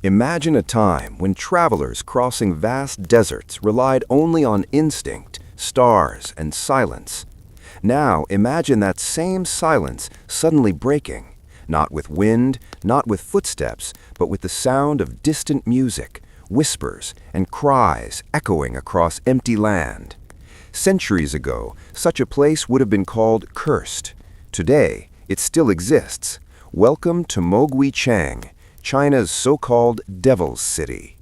Imagine a time when travelers crossing vast deserts relied only on instinct, stars, and silence. Now imagine that same silence suddenly breaking, not with wind, not with footsteps, but with the sound of distant music, whispers, and cries echoing across empty land. Centuries ago, such a place would have been called cursed. Today, it still exists. Welcome to Moguicheng, China's so-called Devil's City.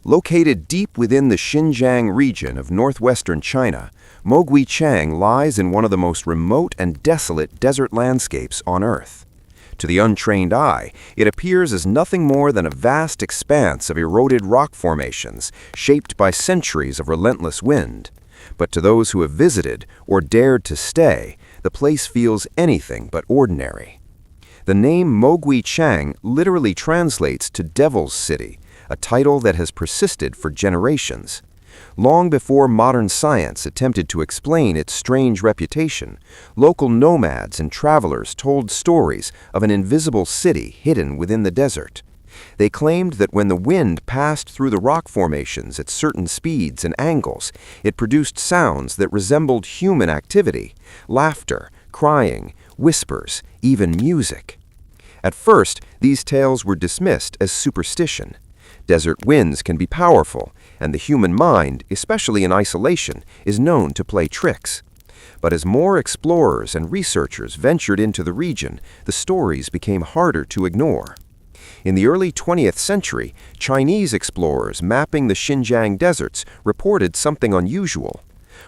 Located deep within the Xinjiang region of northwestern China, Moguicheng lies in one of the most remote and desolate desert landscapes on Earth. To the untrained eye, it appears as nothing more than a vast expanse of eroded rock formations shaped by centuries of relentless wind. But to those who have visited or dared to stay, the place feels anything but ordinary. The name Moguicheng literally translates to Devil's City, a title that has persisted for generations. Long before modern science attempted to explain its strange reputation, local nomads and travelers told stories of an invisible city hidden within the desert. They claimed that when the wind passed through the rock formations at certain speeds and angles, it produced sounds that resembled human activity: laughter, crying, whispers, even music. At first, these tales were dismissed as superstition. Desert winds can be powerful, and the human mind, especially in isolation, is known to play tricks. But as more explorers and researchers ventured into the region, the stories became harder to ignore. In the early 20th century, Chinese explorers mapping the Xinjiang deserts reported something unusual.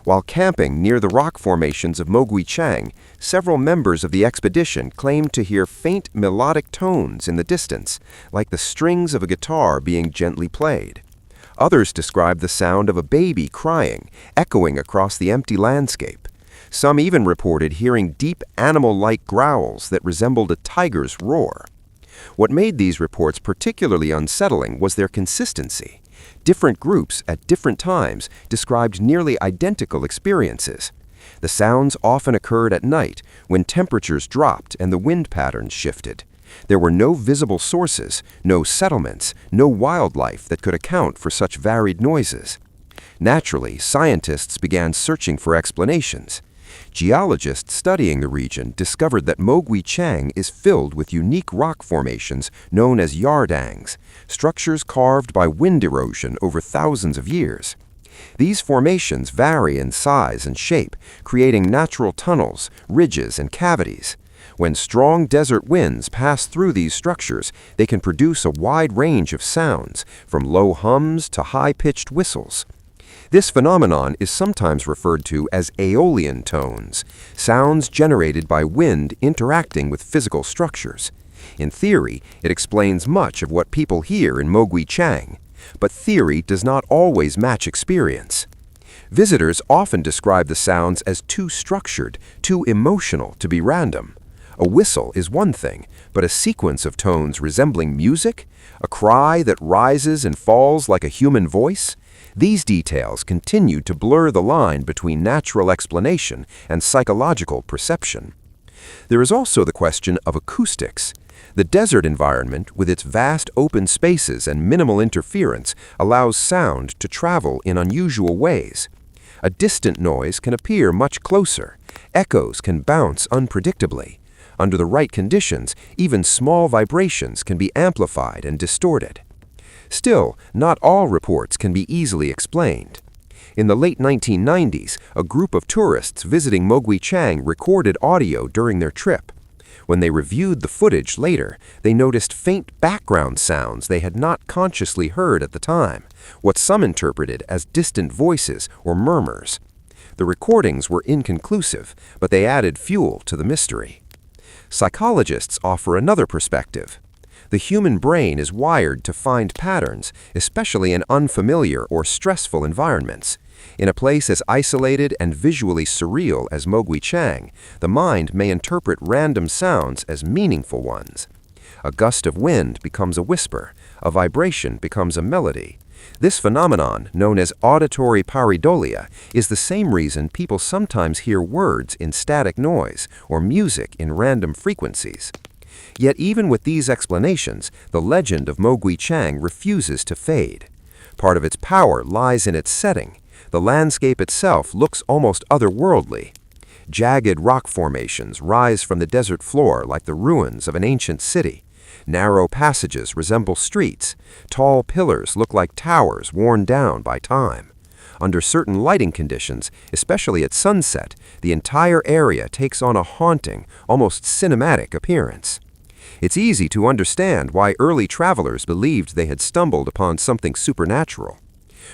While camping near the rock formations of Moguicheng, several members of the expedition claimed to hear faint melodic tones in the distance, like the strings of a guitar being gently played. Others described the sound of a baby crying, echoing across the empty landscape. Some even reported hearing deep animal-like growls that resembled a tiger's roar. What made these reports particularly unsettling was their consistency. Different groups at different times described nearly identical experiences. The sounds often occurred at night, when temperatures dropped and the wind patterns shifted. There were no visible sources, no settlements, no wildlife that could account for such varied noises. Naturally, scientists began searching for explanations. Geologists studying the region discovered that Moguicheng is filled with unique rock formations known as yardangs, structures carved by wind erosion over thousands of years. These formations vary in size and shape, creating natural tunnels, ridges, and cavities. When strong desert winds pass through these structures, they can produce a wide range of sounds, from low hums to high-pitched whistles. This phenomenon is sometimes referred to as aeolian tones, sounds generated by wind interacting with physical structures. In theory, it explains much of what people hear in Moguicheng, but theory does not always match experience. Visitors often describe the sounds as too structured, too emotional to be random. A whistle is one thing, but a sequence of tones resembling music, a cry that rises and falls like a human voice, these details continue to blur the line between natural explanation and psychological perception. There is also the question of acoustics. The desert environment, with its vast open spaces and minimal interference, allows sound to travel in unusual ways. A distant noise can appear much closer. Echoes can bounce unpredictably. Under the right conditions, even small vibrations can be amplified and distorted. Still, not all reports can be easily explained. In the late 1990s, a group of tourists visiting Moguicheng recorded audio during their trip. When they reviewed the footage later, they noticed faint background sounds they had not consciously heard at the time, what some interpreted as distant voices or murmurs. The recordings were inconclusive, but they added fuel to the mystery. Psychologists offer another perspective. The human brain is wired to find patterns, especially in unfamiliar or stressful environments. In a place as isolated and visually surreal as Moguicheng, the mind may interpret random sounds as meaningful ones. A gust of wind becomes a whisper, a vibration becomes a melody. This phenomenon, known as auditory pareidolia, is the same reason people sometimes hear words in static noise or music in random frequencies. Yet even with these explanations, the legend of Moguicheng refuses to fade. Part of its power lies in its setting. The landscape itself looks almost otherworldly. Jagged rock formations rise from the desert floor like the ruins of an ancient city. Narrow passages resemble streets. Tall pillars look like towers worn down by time. Under certain lighting conditions, especially at sunset, the entire area takes on a haunting, almost cinematic appearance. It's easy to understand why early travelers believed they had stumbled upon something supernatural.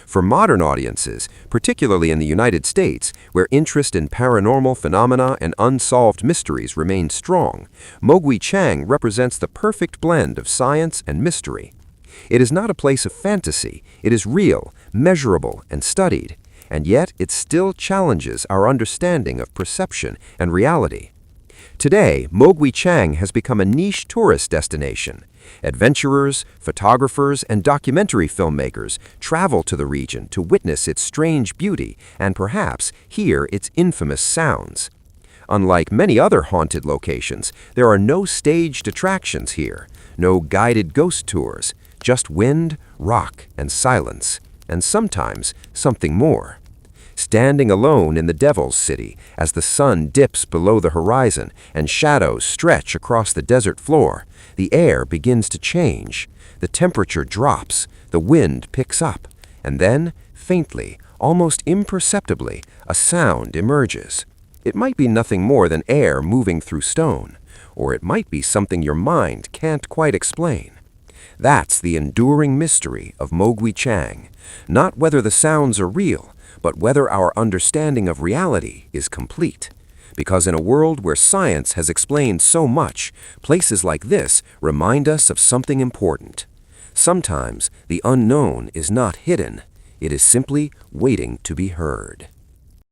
For modern audiences, particularly in the United States, where interest in paranormal phenomena and unsolved mysteries remains strong, Moguicheng represents the perfect blend of science and mystery. It is not a place of fantasy, it is real, measurable, and studied, and yet it still challenges our understanding of perception and reality. Today, Moguicheng has become a niche tourist destination. Adventurers, photographers, and documentary filmmakers travel to the region to witness its strange beauty and perhaps hear its infamous sounds. Unlike many other haunted locations, there are no staged attractions here, no guided ghost tours, just wind, rock, and silence, and sometimes something more. Standing alone in the Devil's City, as the sun dips below the horizon and shadows stretch across the desert floor, the air begins to change. The temperature drops, the wind picks up, and then, faintly, almost imperceptibly, a sound emerges. It might be nothing more than air moving through stone, or it might be something your mind can't quite explain. That's the enduring mystery of Moguicheng, not whether the sounds are real, but whether our understanding of reality is complete. Because in a world where science has explained so much, places like this remind us of something important. Sometimes the unknown is not hidden, it is simply waiting to be heard.